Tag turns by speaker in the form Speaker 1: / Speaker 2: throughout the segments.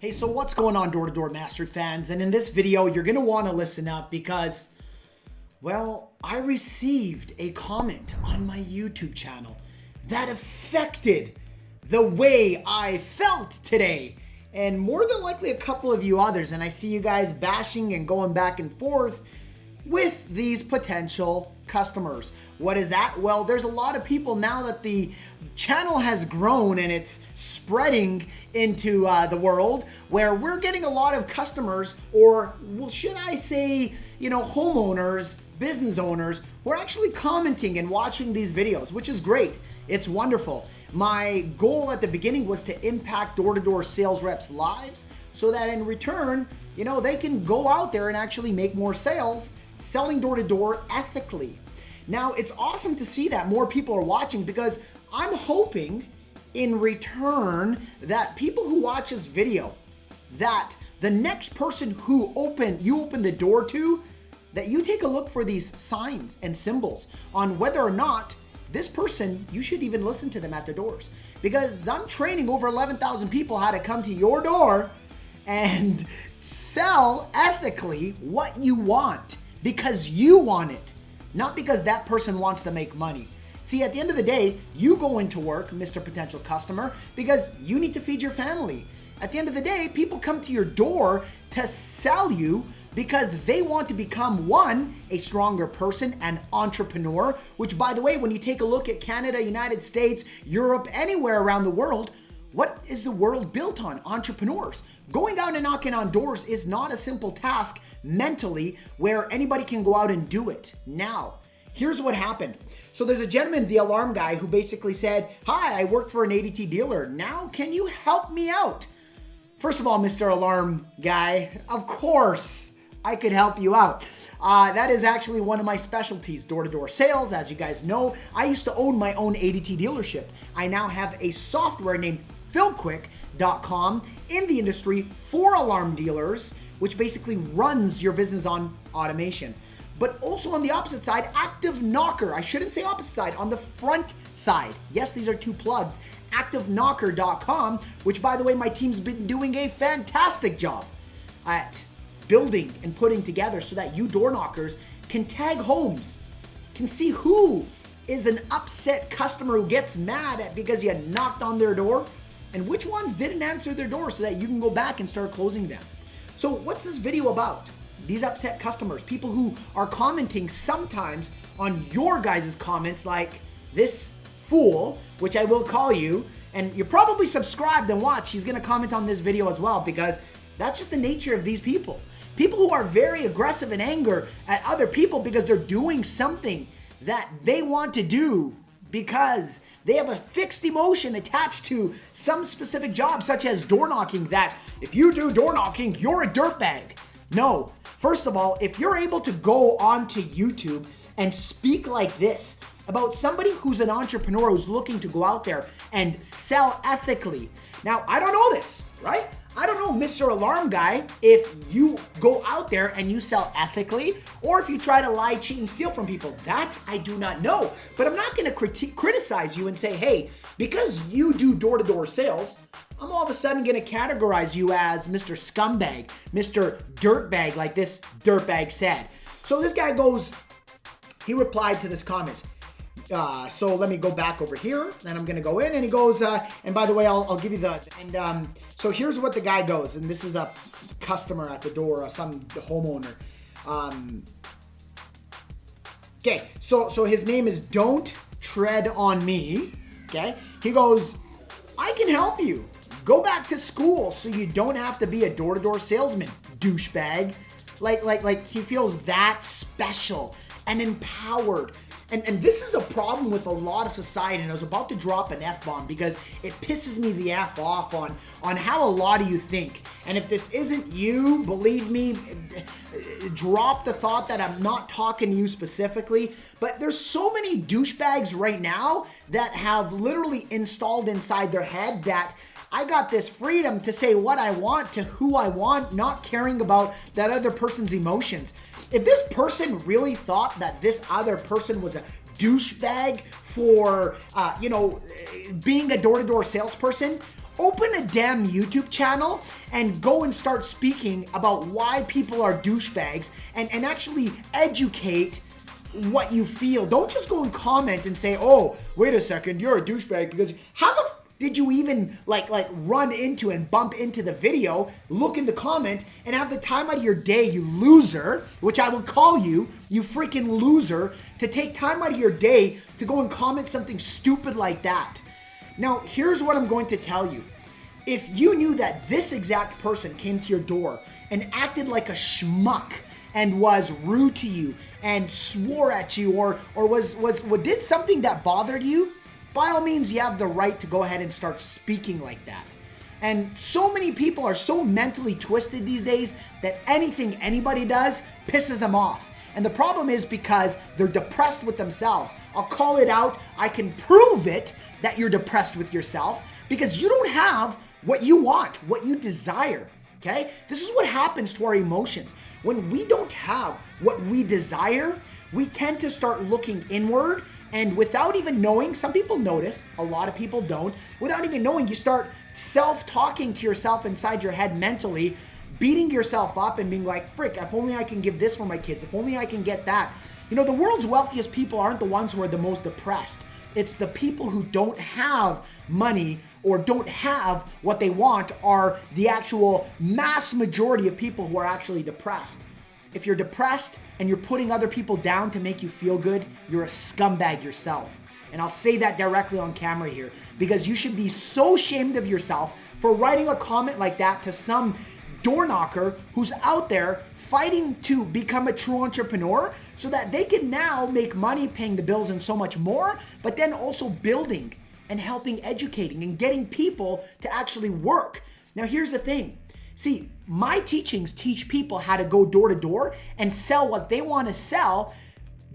Speaker 1: Hey, so what's going on, Door-to-Door Mastery fans? And in this video, you're going to want to listen up because, well, I received a comment on my YouTube channel that affected the way I felt today. And more than likely a couple of you others. And I see you guys bashing and going back and forth with these potential customers. What is that? Well, there's a lot of people now that the channel has grown and it's spreading into the world where we're getting a lot of customers, or well, should I say, homeowners, business owners who are actually commenting and watching these videos, which is great. It's wonderful. My goal at the beginning was to impact door-to-door sales reps' lives so that in return, they can go out there and actually make more sales selling door-to-door ethically. Now, it's awesome to see that more people are watching because I'm hoping in return that people who watch this video, that the next person who you open the door to, that you take a look for these signs and symbols on whether or not this person, you should even listen to them at the doors. Because I'm training over 11,000 people how to come to your door and sell ethically what you want. Because you want it, not because that person wants to make money. See, at the end of the day, you go into work, Mr. Potential Customer, because you need to feed your family. At the end of the day, people come to your door to sell you because they want to become, one, a stronger person, an entrepreneur, which, by the way, when you take a look at Canada, United States, Europe, anywhere around the world, what is the world built on? Entrepreneurs. Going out and knocking on doors is not a simple task mentally where anybody can go out and do it. Now, here's what happened. So there's a gentleman, the alarm guy, who basically said, "Hi, I work for an ADT dealer. Now, can you help me out?" First of all, Mr. Alarm Guy, of course I could help you out. That is actually one of my specialties, door-to-door sales. As you guys know, I used to own my own ADT dealership. I now have a software named philquick.com in the industry for alarm dealers, which basically runs your business on automation. But also on the opposite side, Active Knocker. I shouldn't say opposite side, on the front side. Yes, these are two plugs. ActiveKnocker.com, which, by the way, my team's been doing a fantastic job at building and putting together so that you door knockers can tag homes, can see who is an upset customer who gets mad at because you knocked on their door and which ones didn't answer their door so that you can go back and start closing them. So what's this video about? These upset customers, people who are commenting sometimes on your guys' comments like this fool, which I will call you, and you're probably subscribed and watch. He's gonna comment on this video as well because that's just the nature of these people. People who are very aggressive in anger at other people because they're doing something that they want to do because they have a fixed emotion attached to some specific job, such as door knocking, that if you do door knocking, you're a dirtbag. No. First of all, if you're able to go onto YouTube and speak like this about somebody who's an entrepreneur who's looking to go out there and sell ethically. Now, I don't know this, right? I don't know, Mr. Alarm Guy, if you go out there and you sell ethically or if you try to lie, cheat, and steal from people. That I do not know. But I'm not going to criticize you and say, hey, because you do door-to-door sales, I'm all of a sudden going to categorize you as Mr. Scumbag, Mr. Dirtbag, like this dirtbag said. So this guy goes, he replied to this comment. So let me go back over here and I'm going to go in and he goes, and by the way, I'll give you so here's what the guy goes, and this is a customer at the door, the homeowner. Okay, so his name is Don't Tread on Me. Okay, he goes, I can help you. Go back to school so you don't have to be a door-to-door salesman, douchebag. Like he feels that special and empowered. And this is a problem with a lot of society, and I was about to drop an F-bomb because it pisses me the F off on how a lot of you think. And if this isn't you, believe me, drop the thought that I'm not talking to you specifically, but there's so many douchebags right now that have literally installed inside their head that I got this freedom to say what I want to who I want, not caring about that other person's emotions. If this person really thought that this other person was a douchebag for, being a door-to-door salesperson, open a damn YouTube channel and go and start speaking about why people are douchebags and actually educate what you feel. Don't just go and comment and say, oh, wait a second, you're a douchebag, because how the did you even like run into and bump into the video, look in the comment, and have the time out of your day, you loser, which I will call you, you freaking loser, to take time out of your day to go and comment something stupid like that. Now, here's what I'm going to tell you. If you knew that this exact person came to your door and acted like a schmuck and was rude to you and swore at you or did something that bothered you, by all means, you have the right to go ahead and start speaking like that. And so many people are so mentally twisted these days that anything anybody does pisses them off. And the problem is because they're depressed with themselves. I'll call it out. I can prove it that you're depressed with yourself because you don't have what you want, what you desire. Okay? This is what happens to our emotions. When we don't have what we desire, we tend to start looking inward, and without even knowing, some people notice, a lot of people don't, without even knowing, you start self-talking to yourself inside your head mentally, beating yourself up and being like, frick, if only I can give this for my kids, if only I can get that. You know, the world's wealthiest people aren't the ones who are the most depressed. It's the people who don't have money or don't have what they want are the actual mass majority of people who are actually depressed. If you're depressed and you're putting other people down to make you feel good, you're a scumbag yourself. And I'll say that directly on camera here because you should be so ashamed of yourself for writing a comment like that to some door knocker who's out there fighting to become a true entrepreneur so that they can now make money paying the bills and so much more, but then also building and helping educating and getting people to actually work. Now, here's the thing. See, my teachings teach people how to go door to door and sell what they want to sell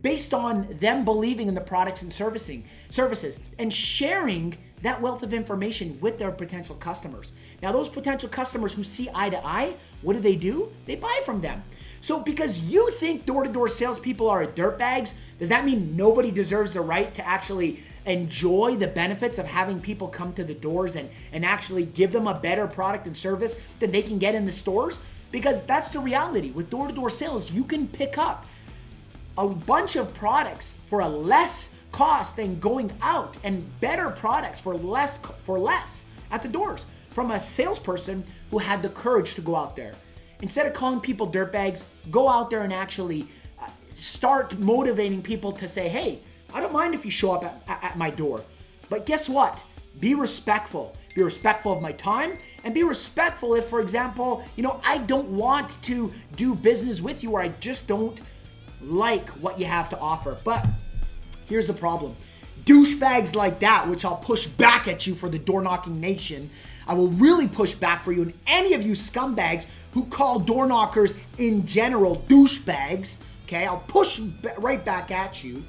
Speaker 1: based on them believing in the products and services and sharing that wealth of information with their potential customers. Now, those potential customers who see eye to eye, what do? They buy from them. So because you think door-to-door salespeople are dirtbags, does that mean nobody deserves the right to actually enjoy the benefits of having people come to the doors and actually give them a better product and service than they can get in the stores? Because that's the reality. With door-to-door sales, you can pick up a bunch of products for a less cost than going out, and better products for less at the doors from a salesperson who had the courage to go out there. Instead of calling people dirtbags, go out there and actually start motivating people to say, hey, I don't mind if you show up at my door. But guess what? Be respectful. Be respectful of my time, and be respectful if, for example, I don't want to do business with you, or I just don't like what you have to offer. But here's the problem. Douchebags like that, which I'll push back at you for the door knocking nation. I will really push back for you and any of you scumbags who call door knockers in general douchebags. Okay, I'll push right back at you.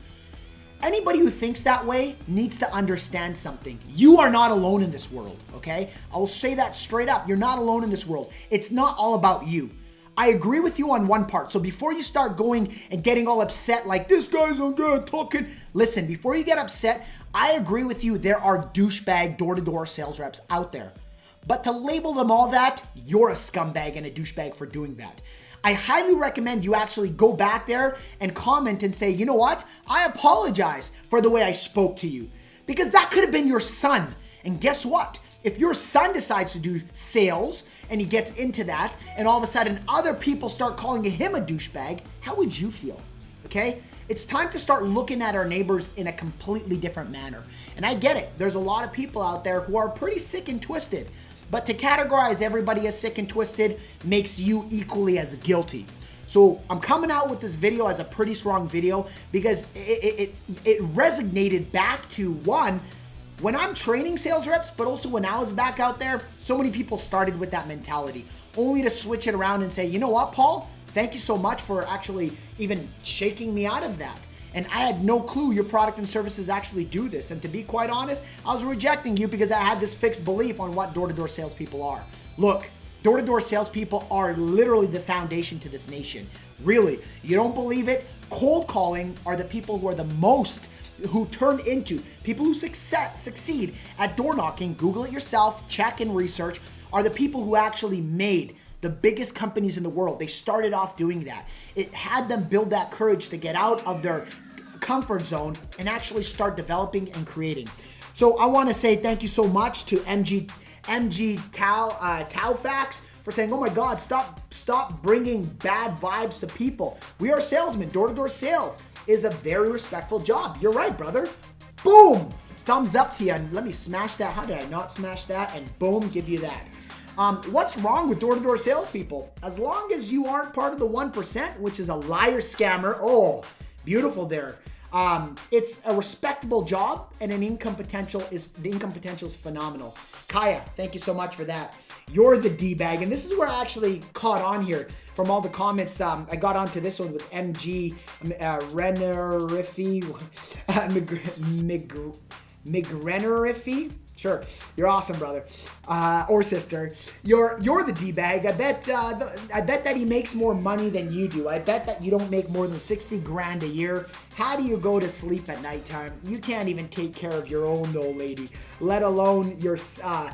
Speaker 1: Anybody who thinks that way needs to understand something. You are not alone in this world, okay? I will say that straight up. You're not alone in this world. It's not all about you. I agree with you on one part. So before you start going and getting all upset like this guy's on good talking, listen, before you get upset, I agree with you. There are douchebag door-to-door sales reps out there. But to label them all that, you're a scumbag and a douchebag for doing that. I highly recommend you actually go back there and comment and say, you know what? I apologize for the way I spoke to you. Because that could have been your son. And guess what? If your son decides to do sales and he gets into that and all of a sudden other people start calling him a douchebag, how would you feel? Okay? It's time to start looking at our neighbors in a completely different manner. And I get it. There's a lot of people out there who are pretty sick and twisted. But to categorize everybody as sick and twisted makes you equally as guilty. So I'm coming out with this video as a pretty strong video because it resonated back to one, when I'm training sales reps, but also when I was back out there, so many people started with that mentality, only to switch it around and say, you know what, Paul, thank you so much for actually even shaking me out of that. And I had no clue your product and services actually do this. And to be quite honest, I was rejecting you because I had this fixed belief on what door-to-door salespeople are. Look, door-to-door salespeople are literally the foundation to this nation. Really, you don't believe it? Cold calling are the people who are the most who turn into people who succeed at door knocking, Google it yourself, check and research, are the people who actually made the biggest companies in the world. They started off doing that. It had them build that courage to get out of their comfort zone and actually start developing and creating. So I want to say thank you so much to MG Cowfax for saying, oh my God, stop bringing bad vibes to people. We are salesmen. Door-to-door sales is a very respectful job. You're right, brother. Boom. Thumbs up to you. And let me smash that. How did I not smash that? And boom, give you that. What's wrong with door-to-door salespeople? As long as you aren't part of the 1%, which is a liar scammer. Oh, beautiful there. It's a respectable job, and the income potential is phenomenal. Kaya, thank you so much for that. You're the D-bag, and this is where I actually caught on here from all the comments. I got onto this one with MG Renerifi Migrenerifi. Sure, you're awesome, brother, or sister. You're the D-bag. I bet that he makes more money than you do. I bet that you don't make more than 60 grand a year. How do you go to sleep at nighttime? You can't even take care of your own old lady, let alone yourself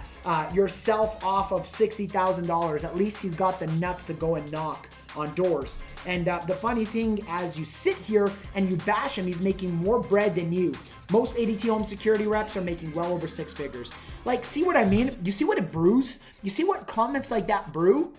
Speaker 1: off of $60,000. At least he's got the nuts to go and knock on doors. And the funny thing, as you sit here and you bash him, he's making more bread than you. Most ADT home security reps are making well over 6 figures. Like, see what I mean? You see what it brews? You see what comments like that brew?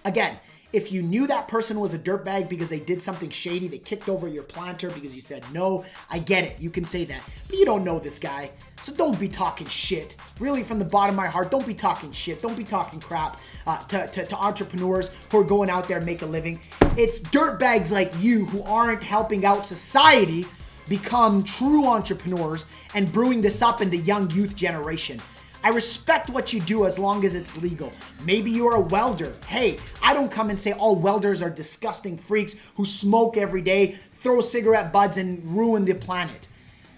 Speaker 1: Again, if you knew that person was a dirtbag because they did something shady, they kicked over your planter because you said no, I get it. You can say that. But you don't know this guy. So don't be talking shit. Really, from the bottom of my heart, don't be talking shit. Don't be talking crap to entrepreneurs who are going out there and make a living. It's dirtbags like you who aren't helping out society become true entrepreneurs and brewing this up in the young youth generation. I respect what you do as long as it's legal. Maybe you're a welder. Hey, I don't come and say all welders are disgusting freaks who smoke every day, throw cigarette butts, and ruin the planet.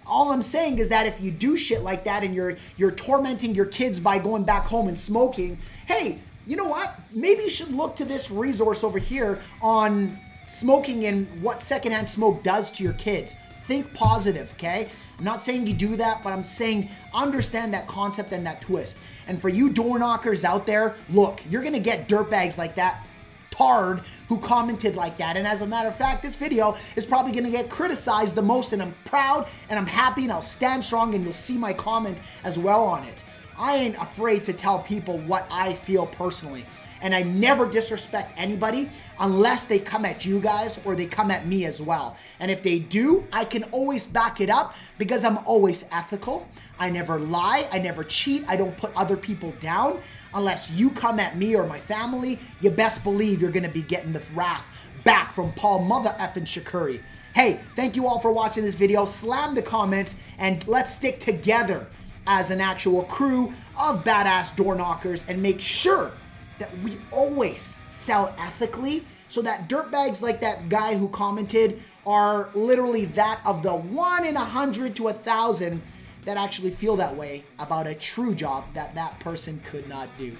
Speaker 1: All I'm saying is that if you do shit like that and you're tormenting your kids by going back home and smoking, hey, you know what? Maybe you should look to this resource over here on smoking and what secondhand smoke does to your kids. Think positive, okay? I'm not saying you do that, but I'm saying understand that concept and that twist. And for you door knockers out there, look, you're gonna get dirtbags like that tard who commented like that. And as a matter of fact, this video is probably gonna get criticized the most, and I'm proud and I'm happy and I'll stand strong, and you'll see my comment as well on it. I ain't afraid to tell people what I feel personally. And I never disrespect anybody unless they come at you guys or they come at me as well. And if they do, I can always back it up because I'm always ethical. I never lie. I never cheat. I don't put other people down. Unless you come at me or my family, you best believe you're going to be getting the wrath back from Paul Mother effing Shakuri. Hey, thank you all for watching this video. Slam the comments and let's stick together as an actual crew of badass door knockers and make sure that we always sell ethically, so that dirtbags like that guy who commented are literally that of the 1 in 100 to 1,000 that actually feel that way about a true job that that person could not do.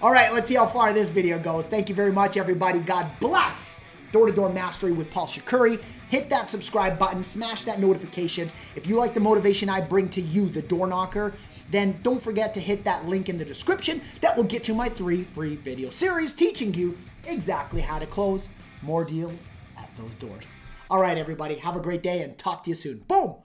Speaker 1: All right, let's see how far this video goes. Thank you very much, everybody. God bless. Door-to-Door Mastery with Paul Shakuri. Hit that subscribe button, smash that notifications. If you like the motivation I bring to you, the door knocker, then don't forget to hit that link in the description. That will get you my 3 free video series teaching you exactly how to close more deals at those doors. All right, everybody, have a great day and talk to you soon. Boom.